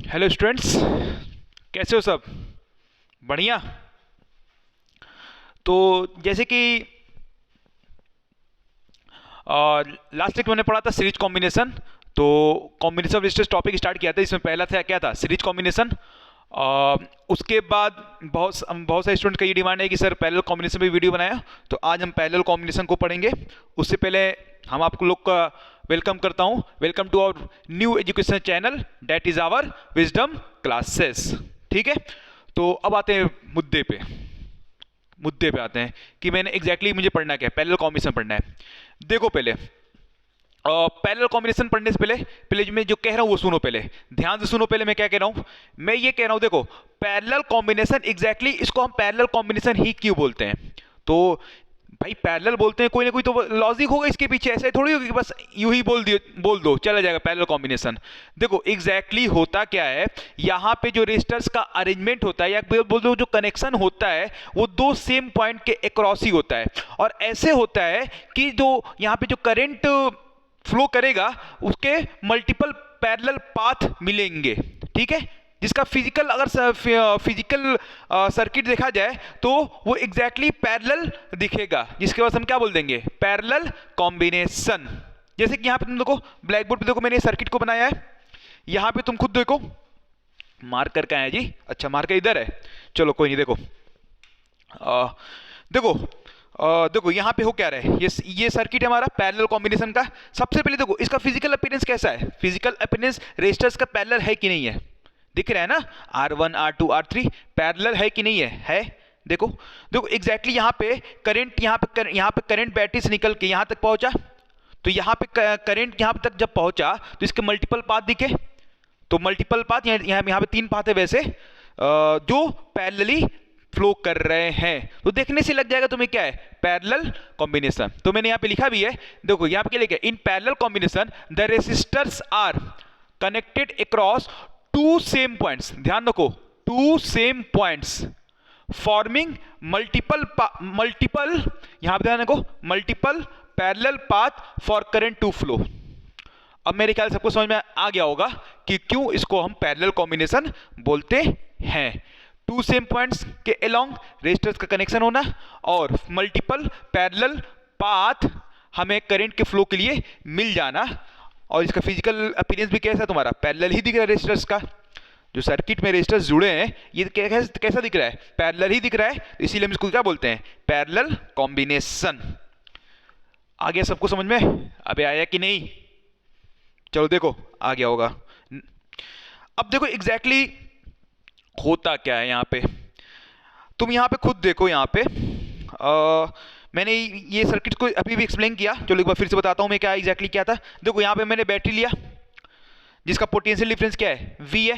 Hello students, कैसे हो सब? बढ़िया। तो जैसे कि लास्ट वीक मैंने पढ़ा था सीरीज कॉम्बिनेशन। तो combination of resistors topic start किया था। इसमें पहला था क्या था, सीरीज कॉम्बिनेशन। उसके बाद बहुत सारे स्टूडेंट का ये डिमांड है कि सर पैरेलल कॉम्बिनेशन पे वीडियो बनाया, तो आज हम पैरेलल कॉम्बिनेशन को पढ़ेंगे। उससे पहले हम आप लोग का वेलकम करता हूँ। Welcome to our new education channel, that is our wisdom classes. ठीक है, तो अब आते हैं मुद्दे पे आते हैं कि मैंने एग्जैक्टली मुझे पढ़ना क्या है, पैरेलल कॉम्बिनेशन पढ़ना है। देखो पहले पैरेलल कॉम्बिनेशन पढ़ने से पहले पहले जो मैं जो कह रहा हूं वो सुनो, पहले ध्यान से सुनो। पहले मैं क्या कह रहा हूं, मैं ये कह रहा हूं, देखो पैरेलल कॉम्बिनेशन एग्जैक्टली इसको हम पैरेलल कॉम्बिनेशन ही क्यों बोलते हैं। तो भाई पैरेलल बोलते हैं, कोई ना कोई तो लॉजिक होगा इसके पीछे। ऐसे थोड़ी होगी कि बस यूं ही बोल दो चला जाएगा पैरेलल कॉम्बिनेशन। देखो एग्जैक्टली होता क्या है, यहाँ पे जो रेजिस्टर्स का अरेंजमेंट होता है या बोल दो जो कनेक्शन होता है वो दो सेम पॉइंट के अक्रॉस ही होता है। और ऐसे होता है कि जो यहाँ पे जो करंट फ्लो करेगा उसके मल्टीपल पैरेलल पाथ मिलेंगे। ठीक है, जिसका फिजिकल अगर फिजिकल सर्किट देखा जाए तो वो एग्जैक्टली पैरेलल दिखेगा, जिसके बाद हम क्या बोल देंगे, पैरेलल कॉम्बिनेशन। जैसे कि यहाँ पे तुम देखो ब्लैक बोर्ड पे, देखो मैंने सर्किट को बनाया है। यहाँ पे तुम खुद देखो, मार्कर कहाँ है जी, अच्छा मार्कर इधर है, चलो कोई नहीं। देखो देखो देखो यहाँ पे हो क्या रहा है, ये सर्किट है हमारा पैरेलल कॉम्बिनेशन का। सबसे पहले देखो इसका फिजिकल अपीयरेंस कैसा है, फिजिकल अपीयरेंस रेजिस्टर्स का पैरेलल है कि नहीं है, दिख रहा है ना, R1 R2 R3 पैरेलल है कि नहीं है। देखो देखो एग्जैक्टली यहाँ पे करंट यहाँ पे करंट बैटरी से निकल के यहाँ तक पहुंचा। तो यहाँ पे करंट यहाँ तक जब पहुंचा तो इसके मल्टीपल पाथ दिखे। तो मल्टीपल पाथ यहाँ पे तीन पाथ है वैसे जो पैरेलली फ्लो कर रहे हैं। तो देखने से लग जाएगा तुम्हें क्या है, पैरेलल कॉम्बिनेशन। तो मैंने यहाँ पे लिखा भी है, देखो यहाँ पे क्या लिखा है, in parallel combination the resistors are connected across two same points. ध्यान रखो, two same points forming multiple यहां पे ध्यान रखो, multiple parallel path for current to flow. अब मेरे ख्याल से सबको समझ में आ गया होगा कि क्यों इसको हम पैरेलल कॉम्बिनेशन बोलते हैं। टू सेम पॉइंट्स के अलोंग रेजिस्टर्स का कनेक्शन होना और मल्टीपल पैरेलल पाथ हमें करंट के फ्लो के लिए मिल जाना। और इसका फिजिकल अपीयरेंस भी कैसा है तुम्हारा, पैरेलल ही दिख रहा है। रेजिस्टर्स का जो सर्किट में रेजिस्टर्स जुड़े हैं ये कैसा दिख रहा है, पैरेलल ही दिख रहा है। तो इसीलिए हम इसको क्या बोलते हैं, पैरेलल कॉम्बिनेशन। आ गया सबको समझ में, अबे आया कि नहीं, चलो देखो आ गया होगा। अब देखो एग्जैक्टली होता क्या है यहाँ पे, तुम यहाँ पे खुद देखो। यहाँ पे मैंने ये सर्किट को अभी भी एक्सप्लेन किया, चलो एक बार फिर से बताता हूँ मैं क्या एग्जैक्टली क्या था। देखो यहाँ पे मैंने बैटरी लिया जिसका पोटेंशियल डिफरेंस क्या है, V है।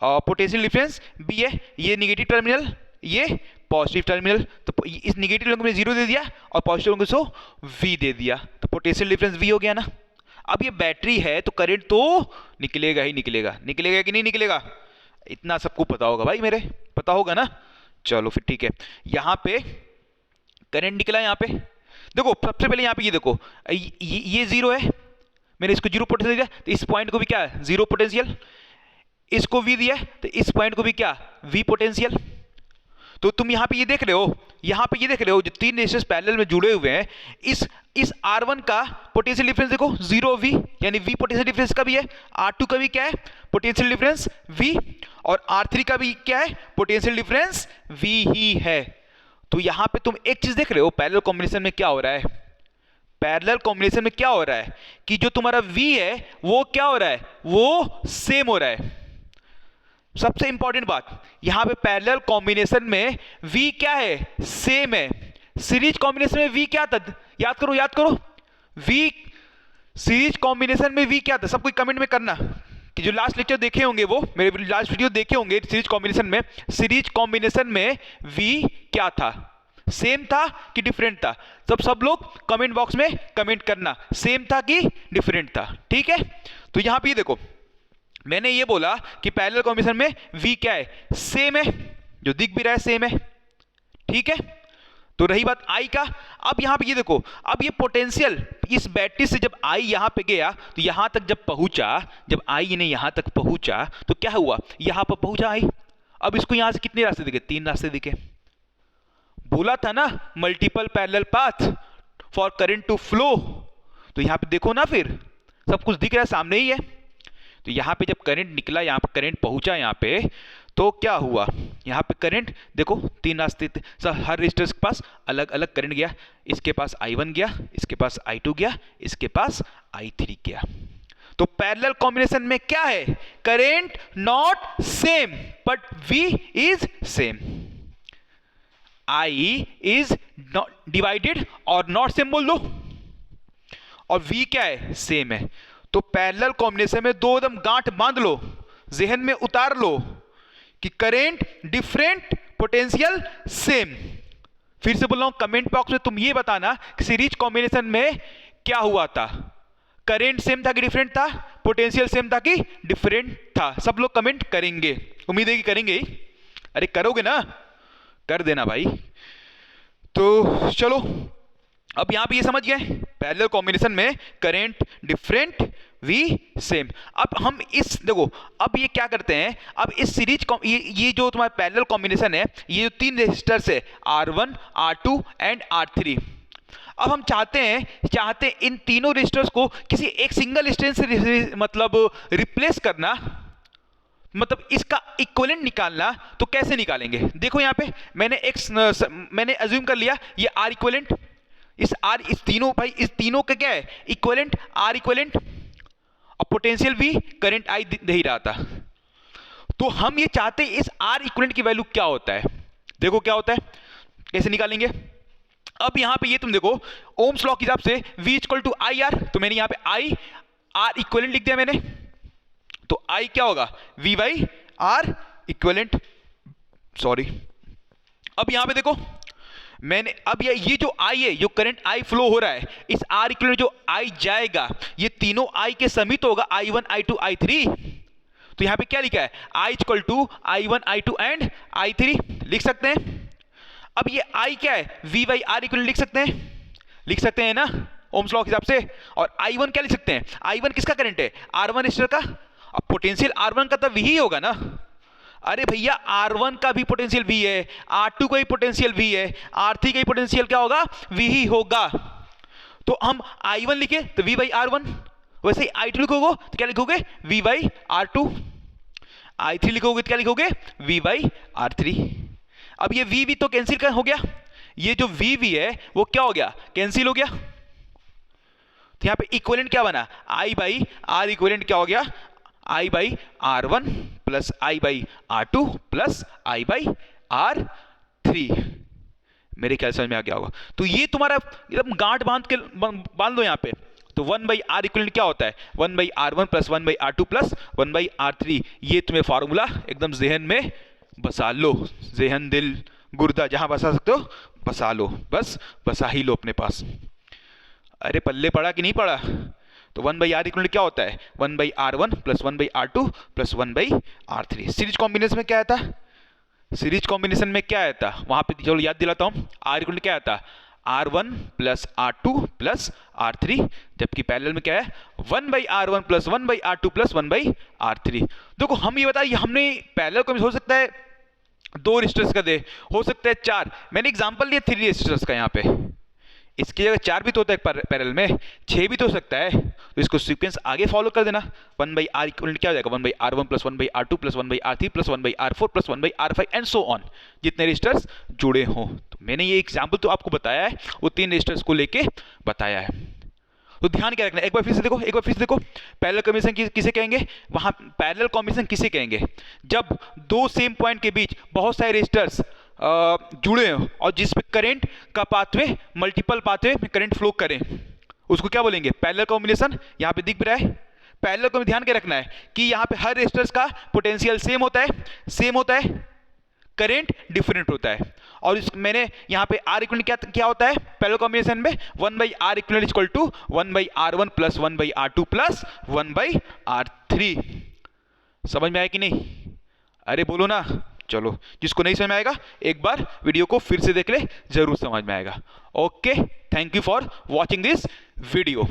पोटेंशियल डिफरेंस B है, ये निगेटिव टर्मिनल ये पॉजिटिव टर्मिनल। तो इस निगेटिव लोगों में 0 दे दिया और पॉजिटिव लोगों को V दे दिया, तो पोटेंशियल डिफरेंस V हो गया ना। अब ये बैटरी है तो करंट तो निकलेगा ही निकलेगा, निकलेगा कि नहीं निकलेगा, इतना सबको पता होगा भाई, मेरे पता होगा ना। चलो फिर ठीक है, यहाँ पे करंट निकला। यहाँ पे देखो सबसे पहले यहाँ पे ये देखो ये 0 है, मैंने इसको 0 पोटेंशियल दिया तो इस पॉइंट को भी क्या है 0 पोटेंशियल, इसको V दिया तो इस पॉइंट को भी क्या V पोटेंशियल। तो तुम यहाँ पे ये देख रहे हो, यहाँ पे ये देख रहे हो जो तीन रेजिस्टर्स पैरेलल में जुड़े हुए हैं, इस R1 का पोटेंशियल डिफरेंस देखो 0V, यानी V पोटेंशियल डिफरेंस का भी है, R2 का भी क्या है पोटेंशियल डिफरेंस V, और R3 का भी क्या है पोटेंशियल डिफरेंस V ही है। तो यहाँ पे तुम एक चीज देख रहे हो पैरेलल कॉम्बिनेशन में क्या हो रहा है, पैरेलल कॉम्बिनेशन में क्या हो रहा है कि जो तुम्हारा V है वो क्या हो रहा है, वो सेम हो रहा है। सबसे इंपॉर्टेंट बात यहां पे पैरेलल कॉम्बिनेशन में V क्या है, सेम है। सीरीज कॉम्बिनेशन में V क्या था, याद करो याद करो, V सीरीज कॉम्बिनेशन में V क्या था, सब कोई कमेंट में करना कि जो लास्ट लेक्चर देखे होंगे वो मेरे लास्ट वीडियो देखे होंगे सीरीज कॉम्बिनेशन में V क्या था, सेम था कि डिफरेंट था। सब लोग कमेंट बॉक्स में कमेंट करना, सेम था कि डिफरेंट था। ठीक है, तो यहां पे देखो मैंने ये बोला कि पैरेलल कॉम्बिनेशन में V क्या है, सेम है, जो दिख भी रहा है सेम है। ठीक है, तो रही बात आई का, अब यहां पे ये देखो, अब ये पोटेंशियल इस बैटरी से जब आई यहां पे गया तो यहां तक जब पहुंचा, जब आई ने यहां तक पहुंचा तो क्या हुआ, यहां पर पहुंचा आई। अब इसको यहां से कितने रास्ते दिखे, 3 रास्ते दिखे। बोला था ना multiple parallel path for current to flow, तो यहां पे देखो ना, फिर सब कुछ दिख रहा है, सामने ही है। तो यहां पे जब करंट निकला, यहां पे करंट पहुंचा यहां पे, तो क्या हुआ, यहां पे करंट देखो 3 रास्ते थे, हर रेजिस्टर के पास अलग अलग करंट गया। इसके पास I1 गया, इसके पास I2 गया, इसके पास I3 गया। तो पैरेलल कॉम्बिनेशन में क्या है, current not same but V is same. I is divided और नॉट सेम बोल दो, और V क्या है, सेम है। तो पैरेलल कॉम्बिनेशन में दो एकदम गांठ बांध लो, जहन में उतार लो कि करंट डिफरेंट, पोटेंशियल सेम। फिर से बोल रहा हूं, कमेंट बॉक्स में तुम ये बताना कि सीरीज कॉम्बिनेशन में क्या हुआ था, करंट सेम था कि डिफरेंट था, पोटेंशियल सेम था कि डिफरेंट था। सब लोग कमेंट करेंगे, उम्मीद है कि करेंगे। अरे करोगे ना, कर देना भाई। तो चलो, अब यहां पे ये समझ गए, पैरेलल कॉम्बिनेशन में करंट डिफरेंट, वी सेम। अब हम इस देखो, अब ये क्या करते हैं, अब इस सीरीज ये जो तुम्हारा पैरेलल कॉम्बिनेशन है, ये जो 3 रेजिस्टर्स है R1, R2 एंड R3। अब हम चाहते हैं इन तीनों रेजिस्टर्स को किसी एक सिंगल रेजिस्टेंस से मतलब रिप्लेस करना, मतलब इसका इक्विवेलेंट निकालना। तो कैसे निकालेंगे, देखो यहां पे मैंने अज्यूम कर लिया ये R इक्विवेलेंट, इस तीनों भाई, इस तीनों का क्या है, इक्विवेलेंट R इक्विवेलेंट, और पोटेंशियल भी करंट I दे ही रहा था। तो हम ये चाहते हैं इस R इक्विवेलेंट की वैल्यू क्या होता है, देखो क्या होता है, कैसे निकालेंगे। अब यहां पे ये तुम देखो, ओम्स लॉ के हिसाब से V इक्वल टू IR, तो मैंने यहां पे I R इक्विवेलेंट लिख दिया मैंने, तो I क्या होगा, V by R equivalent, sorry. अब यहां पे देखो मैंने, अब ये जो I है, जो करंट I फ्लो हो रहा है, इस R इक्विवेलेंट जो I जाएगा, ये तीनों I के समित होगा, I1 I2 I3। तो यहां पे क्या लिखा है, I equal to I1 I2 and I3 लिख सकते हैं। अब ये I क्या है, V बाई R इक्विवेलेंट लिख सकते हैं ना ओम्स लॉ के हिसाब से। और I1 क्या लिख सकते हैं, I1 किसका करंट है, R1 रेजिस्टर का, अब पोटेंशियल R1 का तो V ही होगा ना। अरे भैया R1 का भी पोटेंशियल V है, R2 का भी पोटेंशियल V है, R3 का भी पोटेंशियल क्या होगा, V ही होगा। तो हम I1 लिखे तो V बाई R1, वैसे ही I2 लिखोगे तो क्या लिखोगे, V बाई R2, I3 लिखोगे तो क्या लिखोगे, V बाई R3। अब ये V तो कैंसिल हो गया, ये जो V है वो क्या हो गया, कैंसिल हो गया। तो यहां पे इक्विवेलेंट क्या बना, I बाई R इक्विवेलेंट क्या हो गया, I by R1 plus I by R2 plus I by R3। मेरे ख्याल समझ में आ गया होगा। तो ये तुम्हारा एकदम गांठ बांध दो यहाँ पे। तो 1 बाई R इक्विवेलेंट क्या होता है, 1 by R1 plus 1 by R2 plus 1 by R3। ये तुम्हें फॉर्मूला एकदम जहन में बसा लो, जहन दिल गुर्दा जहां बसा सकते हो बसा लो, बस बसा ही लो अपने पास। अरे पल्ले पड़ा कि नहीं पड़ा। तो 1 बाई R इक्वल क्या होता है, 1 by R1 plus 1 by R2 plus 1 by R3। Series combination में क्या आया था, सीरीज कॉम्बिनेशन में क्या आया था, वहां पे चलो याद दिलाता हूं, R इक्वल क्या आया था, R1 plus R2 plus R3, जबकि पैरेलल में क्या है, 1 by R1 plus 1 by R2 plus 1 by R3। देखो हम ये बताइए, हमने पैरेलल को हो सकता है 2 रेजिस्टर्स का दे, हो सकता है 4, मैंने एग्जांपल लिया 3 रेजिस्टर्स का। यहाँ पे इसकी जगह 4 भी तो होता है पैरेलल में, 6 भी तो हो सकता है। तो इसको सीक्वेंस आगे फॉलो कर देना। 1 बाई R इक्वल क्या हो जाएगा, 1 by R1 plus 1 by R2 plus 1 by R3 plus 1 by R4 plus 1 by R5 and so on, जितने रेजिस्टर्स जुड़े हों। तो मैंने ये एग्जाम्पल तो आपको बताया है, वो 3 रेजिस्टर्स को लेके बताया है। तो ध्यान क्या रखना, एक बार फिर से देखो, पैरेलल कॉम्बिनेशन किसे कहेंगे, वहां पैरेलल कॉम्बिनेशन किसे कहेंगे, जब 2 सेम पॉइंट के बीच बहुत सारे रेजिस्टर्स जुड़े हैं और जिसपे करंट का पाथवे मल्टीपल पाथवे में करंट फ्लो करें, उसको क्या बोलेंगे, पैरेलल कॉम्बिनेशन। यहाँ पे दिख रहा है, पैरेलल को ध्यान के रखना है कि यहाँ पे हर रेजिस्टर्स का पोटेंशियल सेम होता है, करंट डिफरेंट होता है। और मैंने यहाँ पे R इक्वल क्या होता है पैरेलल कॉम्बिनेशन में, 1 by R equal equal to 1 by R1 plus 1 by R2 plus 1 by R3। समझ में आया कि नहीं, अरे बोलो ना। चलो, जिसको नहीं समझ में आएगा एक बार वीडियो को फिर से देख ले, जरूर समझ में आएगा। Okay, thank you for watching this video.